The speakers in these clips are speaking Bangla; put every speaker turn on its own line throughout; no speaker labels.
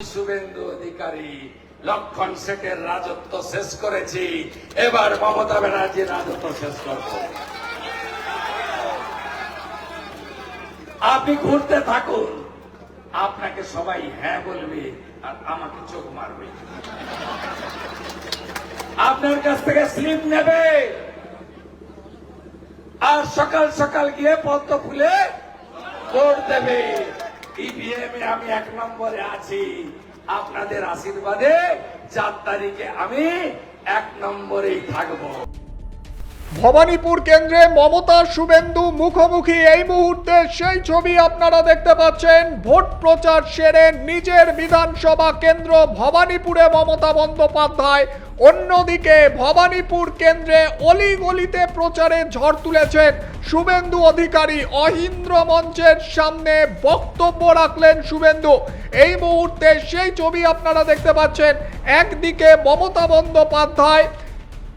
শুভেন্দু অধিকারী লক্ষণ শেখের রাজত্ব শেষ করেছি, এবার মমতা ব্যানার্জির রাজত্ব শেষ করব। আপনি ঘুরতে থাকুন, আপনাকে সবাই হ্যাঁ বলবে আর আমাকে চোখ মারবে। আপনার কাছ থেকে স্লিপ নেবে আর সকাল সকাল গিয়ে পদ্ম ফুলে ভোট দেবে। ইভিএম এ আমি 1 নম্বরে আছি, আপনাদের আশীর্বাদে 4 তারিখে আমি 1 নম্বরেই থাকবো।
ভবানীপুর কেন্দ্রে মমতা শুভেন্দু মুখোমুখি এই মুহূর্তে সেই ছবি আপনারা দেখতে পাচ্ছেন। ভোট প্রচার সেরে নিজের বিধানসভা কেন্দ্র ভবানীপুরে মমতা বন্দ্যোপাধ্যায়, অন্যদিকে ভবানীপুর কেন্দ্রে অলিগলিতে প্রচারে ঝড় তুলেছেন শুভেন্দু অধিকারী। অহিন্দ্র মঞ্চের সামনে বক্তব্য রাখলেন শুভেন্দু। এই মুহূর্তে সেই ছবি আপনারা দেখতে পাচ্ছেন। একদিকে মমতা বন্দ্যোপাধ্যায়,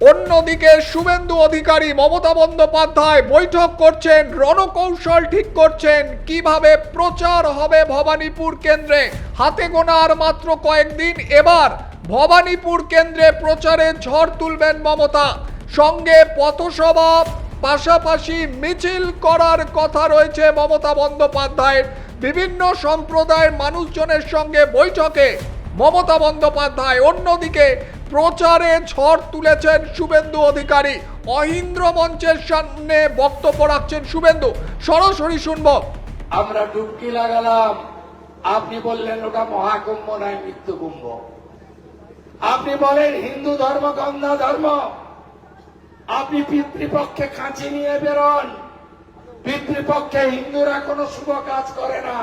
অন্যদিকে শুভেন্দু অধিকারী। মমতা বন্দ্যোপাধ্যায় বৈঠক করছেন, রণকৌশল ঠিক করছেন কিভাবে প্রচার হবে ভবানীপুর কেন্দ্রে। হাতে গোনা আর মাত্র কয়েকদিন, এবার ভবানীপুর কেন্দ্রে প্রচারে ঝড় তুলবেন মমতা। সঙ্গে পথসভা, পাশাপাশি মিছিল করার কথা রয়েছে মমতা বন্দ্যোপাধ্যায়ের। বিভিন্ন সম্প্রদায়ের মানুষজনের সঙ্গে বৈঠকে মমতা বন্দ্যোপাধ্যায়। অন্যদিকে প্রচারে ঝড় তুলেছেন শুভেন্দু অধিকারী। অহিন্দ্র মঞ্চের সামনে বক্তব্য রাখছেন শুভেন্দু। সরাসরি শুনব।
আমরা ডুবকি লাগালাম, আপনি বললেন ওটা মহাকুম্ভ নয়, মৃত্যু কুম্ভ। আপনি বলেন হিন্দু ধর্ম গন্ধা ধর্ম। আপনি পিতৃপক্ষে খাঁচি নিয়ে বেরোন। পিতৃপক্ষে হিন্দুরা কোনো শুভ কাজ করে না।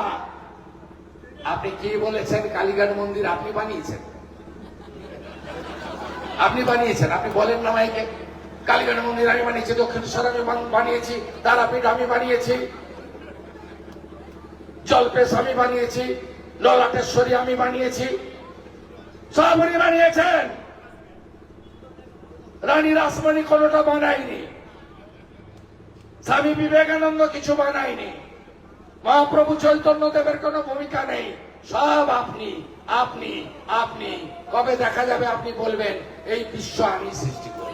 আপনি কি বলেছেন? কালীঘাট মন্দির আপনি বানিয়েছেন, আপনি বানিয়েছেন। আপনি বলেন না মাইকে, কালীঘাট মন্দির আমি বানিয়েছি, দক্ষিণেশ্বর আমি বানিয়েছি, তারাপীঠ আমি বানিয়েছি, জলপেশ আমি বানিয়েছি, ললাটেশ্বরী আমি বানিয়েছি, সব উনি বানিয়েছেন। রানী রাসমণি কোনোটা বানায়নি, স্বামী বিবেকানন্দ কিছু বানায়নি, মহাপ্রভু চৈতন্য দেবের কোনো ভূমিকা নেই। সব আপনি আপনি আপনি। কবে দেখা যাবে আপনি বলবেন এই বিশ্ব আমি সৃষ্টি করি?